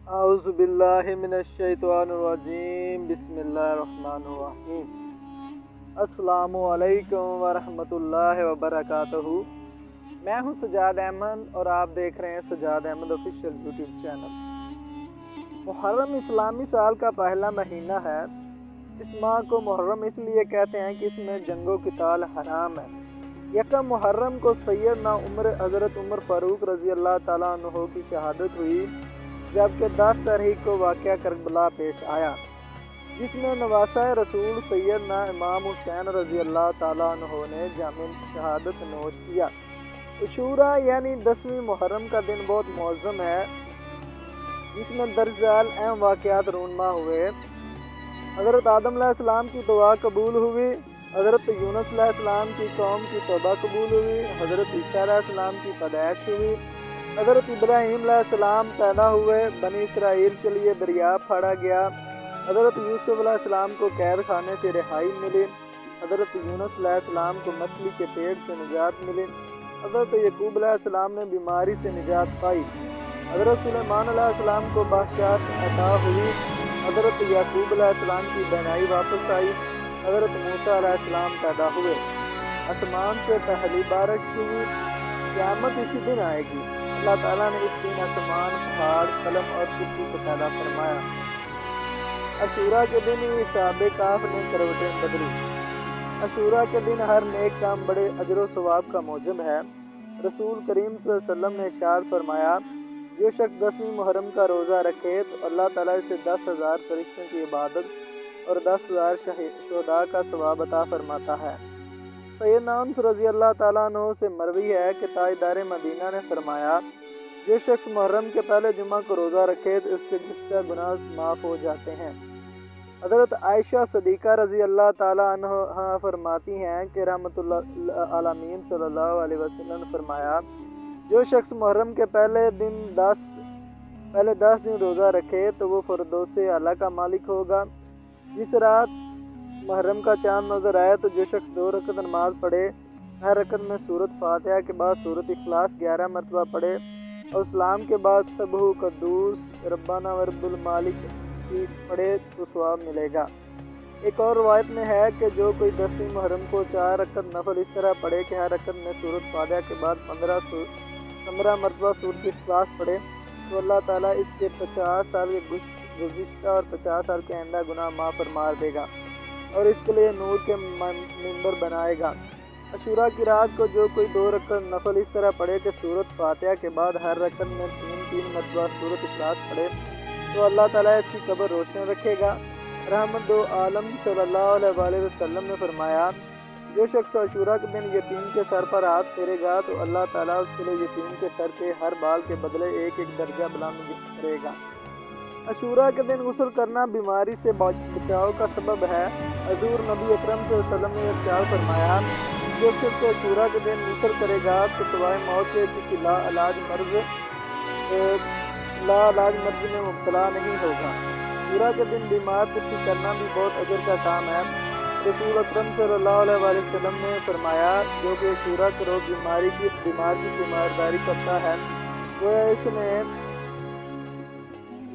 अऊज़ु बिल्लाहि मिनश्शैतानिर्रजीम बिस्मिल्लाहिर्रहमानिर्रहीम। अस्सलामु अलैकुम वरहमतुल्लाहि वबरकातुहू। मैं हूं सजाद अहमद और आप देख रहे हैं Sajjad Ahmad official YouTube channel. Muharram इस्लामी साल का पहला महीना है। इस माह को मुहर्रम इसलिए कहते हैं कि इसमें जंगो क़िताल हराम है। यकम मुहर्रम को सैयदना हज़रत उमर फ़ारूक रज़ी अल्लाह ताला अन्हु की शहादत हुई, जबकि 10 तारीख को वाक़या करबला पेश आया, जिसमें नवासा रसूल सैयदना इमाम हुसैन रज़ी अल्लाह ताला अन्हु ने जामिन शहादत नोश किया। अशूरा यानी 10वीं मुहर्रम का दिन बहुत मौज़म है, जिसमें दर्जल अहम वाक़यात रूनमा हुए। हज़रत आदम अलैहिस्सलाम की दुआ कबूल हुई, हज़रत यूनुस अलैहिस्सलाम की कौम की तौबा कबूल हुई, हज़रत ईसा अलैहिस्सलाम की पैदाइश हुई, हज़रत इब्राहीम अलैहिस्सलाम पैदा हुए, बनी इसराइल के लिए दरिया फाड़ा गया, हज़रत यूसुफ अलैहिस्सलाम को कैद खाने से रिहाई मिली, हज़रत यूनुस अलैहिस्सलाम को मछली के पेट से निजात मिली, हज़रत यकूब अलैहिस्सलाम ने बीमारी से निजात पाई, हज़रत सुलेमान अलैहिस्सलाम को बादशाहत अता हुई, हज़रत याकूब अलैहिस्सलाम की बहनाई वापस आई, हज़रत मूसा अलैहिस्सलाम पैदा हुए, आसमान से पहली बारिश हुई। क़यामत इसी दिन आएगी। अल्लाह ताला ने इस दिन आसमान, पहाड़, कलम और कुर्सी को पैदा फरमाया। अशूरा के दिन ही साहबे काफ ने करवटें बदली। अशूरा के दिन हर नेक काम बड़े अजर व सवाब का मौजम है। रसूल करीम सल्लल्लाहु अलैहि वसल्लम ने इरशाद फरमाया, जो शख्स 10वीं मुहर्रम का रोज़ा रखे तो अल्लाह ताला इसे 10,000 फरिश्तों की इबादत और 10,000 शहदा का सवाब अता फरमाता है। सैयदना अनस रज़ी अल्लाह ताला अन्हु से मरवी है कि ताजदार मदीना ने फरमाया, जो शख्स मुहर्रम के पहले जुमा को रोज़ा रखे तो उसके गुज़श्ता गुनाह माफ़ हो जाते हैं। हज़रत आयशा सदीक़ा रज़ी अल्लाह ताला अन्हा फरमाती हैं कि रहमतुल्लिल आलमीन सल्लल्लाहु अलैहि वसल्लम ने फरमाया, जो शख्स मुहर्रम के पहले 10 दिन रोज़ा रखे तो वो फ़िरदौस आला का मालिक होगा। जिस रात मुहर्रम का चाँद नज़र आए तो जो शख्स 2 रकत नमाज पढ़े, हर रकत में सूरत फातिहा के बाद सूरत इखलास 11 मरतबा पढ़े और इस्लाम के बाद सबहु कद्दूस रब्बाना व रब्बुल मालिक की पढ़े तो सवाब मिलेगा। एक और रवायत में है कि जो कोई 10वीं मुहर्रम को 4 रकत नफल इस तरह पढ़े कि हर रकत में सूरत फातिहा के बाद 15 मरतबा सूरत इखलास पढ़े तो अल्लाह ताला इसके 50 साल के गुज़िश्ता और 50 साल के आइंदा गुनाह माफ़ फरमा देगा और इसके लिए नूर के मिंबर बनाएगा। अशूरा की रात को जो कोई 2 रकत नफल इस तरह पढ़े कि सूरत फातिहा के बाद हर रकत में 3 मरतबा सूरत इखलास पढ़े तो अल्लाह ताला इसकी कब्र रोशन रखेगा। रहमत दो आलम सल्लल्लाहु अलैहि वसल्लम ने फरमाया, जो शख्स अशूरा के दिन यतीम के सर पर हाथ फेरेगा तो अल्लाह ताला उसके लिए यतीम के सर के हर बाल के बदले एक दर्जा बुलंद करेगा। अशूरा के दिन गुस्ल करना बीमारी से बचाव का सबब है। हज़ूर नबी अकरम सल्लल्लाहु अलैहि वसल्लम ने इरशाद फरमाया, जो शख्स अशूरा के दिन गुस्ल करेगा तो सिवाय मौत के किसी लाइलाज मर्ज में मुब्तला नहीं होगा। अशूरा के दिन बीमार पुष्टि करना भी बहुत अजर का काम है। रसूल अकरम सल्लल्लाहु अलैहि वसल्लम ने फरमाया, जो कि अशूरा के रोज़ बीमार की तीमारदारी करता है,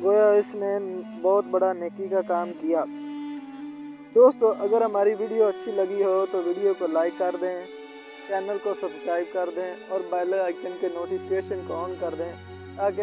गोया इसने बहुत बड़ा नेकी का काम किया। दोस्तों, अगर हमारी वीडियो अच्छी लगी हो तो वीडियो को लाइक कर दें, चैनल को सब्सक्राइब कर दें और बेल आइकन के नोटिफिकेशन को ऑन कर दें ताकि